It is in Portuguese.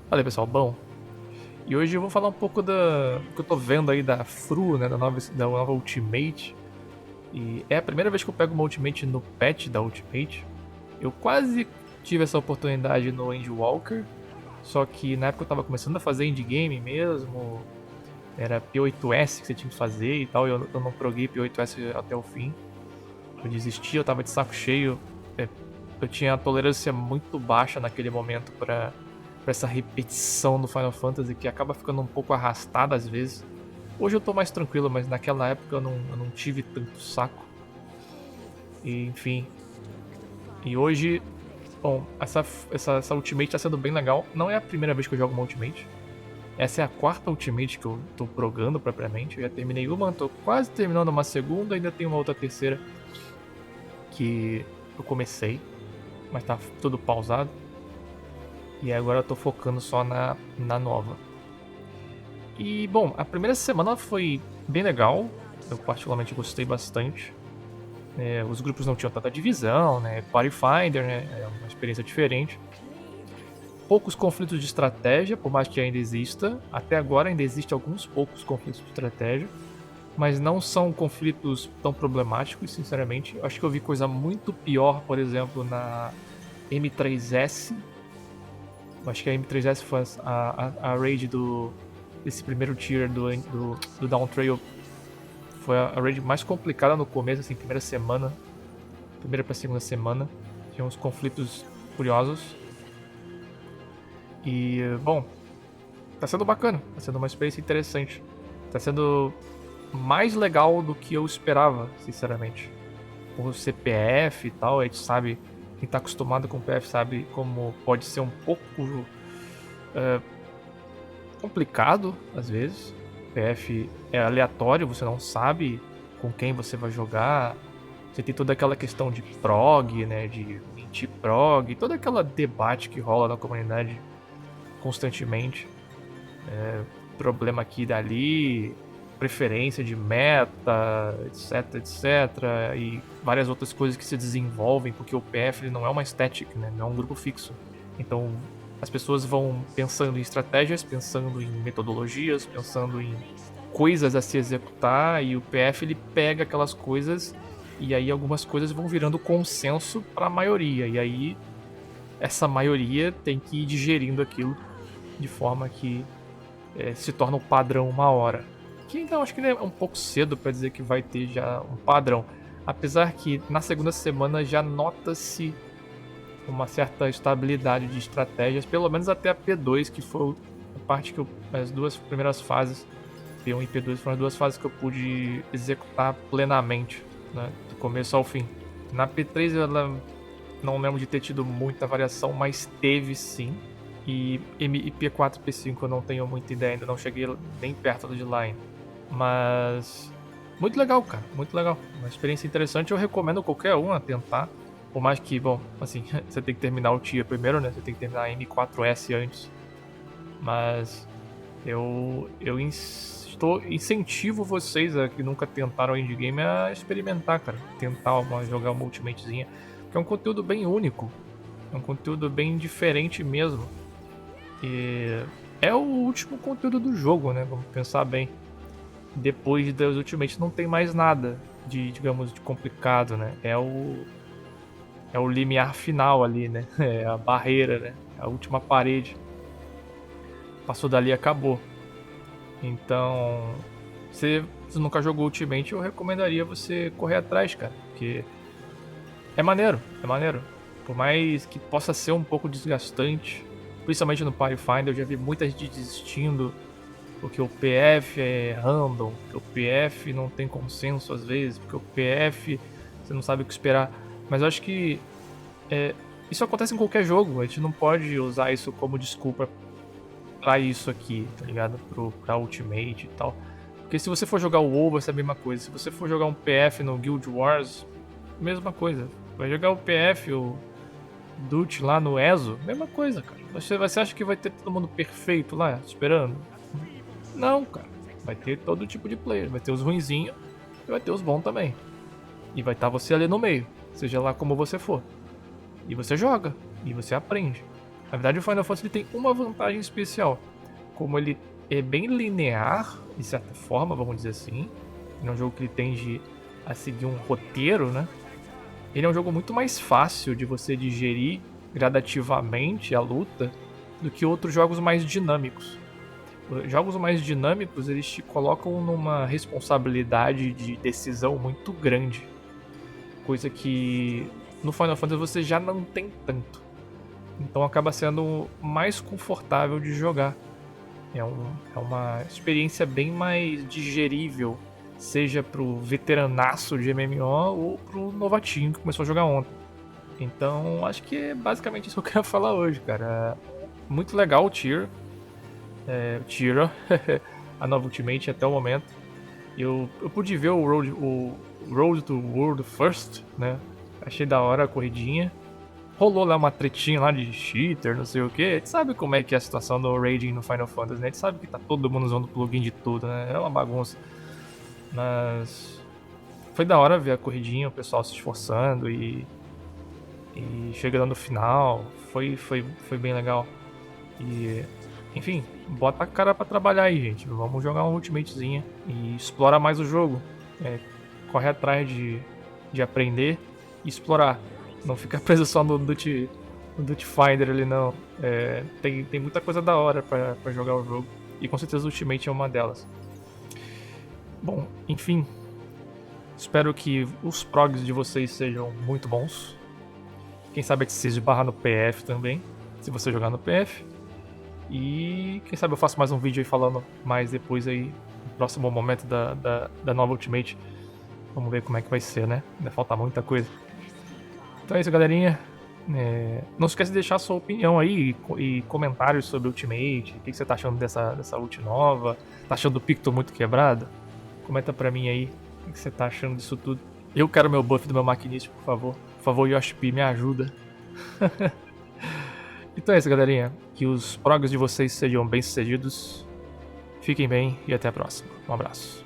Fala aí, pessoal, bom. E hoje eu vou falar um pouco do que eu tô vendo aí da Fru, né, da nova Ultimate. E é a primeira vez que eu pego uma Ultimate no patch da Ultimate. Eu quase tive essa oportunidade no Endwalker, só que na época eu tava começando a fazer endgame mesmo, era P8S que você tinha que fazer e tal, e eu não proguei P8S até o fim. Eu desisti, eu tava de saco cheio. é, Eu tinha a tolerância muito baixa naquele momento pra essa repetição do Final Fantasy que acaba ficando um pouco arrastada às vezes. Hoje eu tô mais tranquilo, mas naquela época eu não tive tanto saco. E, enfim. E hoje, bom, essa Ultimate tá sendo bem legal. Não é a primeira vez que eu jogo uma Ultimate. Essa é a quarta Ultimate que eu tô progando propriamente. Eu já terminei uma, tô quase terminando uma segunda, ainda tem uma outra terceira que eu comecei, mas tá tudo pausado. E agora eu tô focando só na nova. E, bom, a primeira semana foi bem legal. Eu particularmente gostei bastante. Os grupos não tinham tanta divisão, né? Party Finder, né? É uma experiência diferente. Poucos conflitos de estratégia, por mais que ainda exista. Até agora ainda existem alguns poucos conflitos de estratégia. Mas não são conflitos tão problemáticos, sinceramente. Eu acho que eu vi coisa muito pior, por exemplo, na M3S. Eu acho que a M3S foi a raid desse primeiro tier do Down Trail. Foi a raid mais complicada no começo, assim, primeira semana. Primeira pra segunda semana. Tinha uns conflitos curiosos. E, bom, tá sendo bacana. Tá sendo uma experiência interessante. Tá sendo mais legal do que eu esperava, sinceramente. Por CPF e tal, a gente sabe, quem tá acostumado com o PF sabe como pode ser um pouco complicado, às vezes. PF é aleatório, você não sabe com quem você vai jogar. Você tem toda aquela questão de prog, né, de mentir prog, toda aquela debate que rola na comunidade constantemente. Problema aqui e dali, preferência de meta, etc, etc. E várias outras coisas que se desenvolvem, porque o PF ele não é uma static, né, não é um grupo fixo. Então as pessoas vão pensando em estratégias, pensando em metodologias, pensando em coisas a se executar, e o PF ele pega aquelas coisas e aí algumas coisas vão virando consenso para a maioria, e aí essa maioria tem que ir digerindo aquilo de forma que se torna um padrão uma hora. Que então acho que é um pouco cedo para dizer que vai ter já um padrão. Apesar que na segunda semana já nota-se uma certa estabilidade de estratégias, pelo menos até a P2, que foi a parte que as duas primeiras fases, P1 e P2, foram as duas fases que eu pude executar plenamente, né, do começo ao fim. Na P3 ela não lembro de ter tido muita variação, mas teve sim. E P4 e P5 eu não tenho muita ideia, ainda não cheguei nem perto de lá ainda. Mas muito legal, cara, muito legal. Uma experiência interessante, eu recomendo qualquer um a tentar. Por mais que, bom, assim, você tem que terminar o tier primeiro, né? Você tem que terminar a M4S antes. Mas incentivo vocês a que nunca tentaram endgame a experimentar, cara. Tentar jogar uma ultimatezinha. Porque é um conteúdo bem único. É um conteúdo bem diferente mesmo. E é o último conteúdo do jogo, né? Vamos pensar bem. Depois das Ultimate não tem mais nada de, digamos, de complicado, né? É o limiar final ali, né? É a barreira, né? A última parede. Passou dali e acabou. Então, se você nunca jogou Ultimate, eu recomendaria você correr atrás, cara. Porque é maneiro, é maneiro. Por mais que possa ser um pouco desgastante, principalmente no Party Finder, eu já vi muita gente desistindo porque o PF é random, porque o PF não tem consenso às vezes, porque o PF você não sabe o que esperar. Mas eu acho que é, isso acontece em qualquer jogo, a gente não pode usar isso como desculpa pra isso aqui, tá ligado? Pra Ultimate e tal. Porque se você for jogar o WoW vai ser a mesma coisa, se você for jogar um PF no Guild Wars, mesma coisa. Vai jogar o PF, o Dut lá no ESO, mesma coisa, cara. Você acha que vai ter todo mundo perfeito lá, esperando? Não, cara. Vai ter todo tipo de player. Vai ter os ruinzinhos e vai ter os bons também. E vai estar você ali no meio, seja lá como você for. E você joga, e você aprende. Na verdade, o Final Fantasy ele tem uma vantagem especial. Como ele é bem linear, de certa forma, vamos dizer assim. Ele é um jogo que ele tende a seguir um roteiro, né? Ele é um jogo muito mais fácil de você digerir gradativamente a luta do que outros jogos mais dinâmicos. Jogos mais dinâmicos, eles te colocam numa responsabilidade de decisão muito grande. Coisa que no Final Fantasy você já não tem tanto. Então acaba sendo mais confortável de jogar. É uma experiência bem mais digerível, seja pro veteranaço de MMO ou pro novatinho que começou a jogar ontem. Então acho que é basicamente isso que eu quero falar hoje, cara. Muito legal o Tira, a nova Ultimate até o momento. Eu pude ver o Road to World First, né? Achei da hora a corridinha. Rolou lá uma tretinha lá de cheater, não sei o que. A gente sabe como é que é a situação do raiding no Final Fantasy, né? A gente sabe que tá todo mundo usando plugin de tudo, né? É uma bagunça. Mas foi da hora ver a corridinha, o pessoal se esforçando e chegando no final. Foi bem legal. E, enfim, bota a cara pra trabalhar aí, gente. Vamos jogar uma ultimatezinha e explorar mais o jogo. Correr atrás de aprender e explorar. Não fica preso só no Duty Finder ali, não. Tem muita coisa da hora pra jogar o jogo. E com certeza o Ultimate é uma delas. Bom, enfim. Espero que os progs de vocês sejam muito bons. Quem sabe a gente barrar no PF também, se você jogar no PF. E quem sabe eu faço mais um vídeo aí falando mais depois aí, no próximo momento da nova Ultimate. Vamos ver como é que vai ser, né? Ainda falta muita coisa. Então é isso, galerinha. Não esquece de deixar sua opinião aí e comentários sobre Ultimate. O que você tá achando dessa ult nova? Tá achando o Picto muito quebrado? Comenta pra mim aí o que você tá achando disso tudo. Eu quero meu buff do meu maquinista, por favor. Por favor, Yoshi P, me ajuda. Então é isso, galerinha. Que os progs de vocês sejam bem sucedidos. Fiquem bem e até a próxima. Um abraço.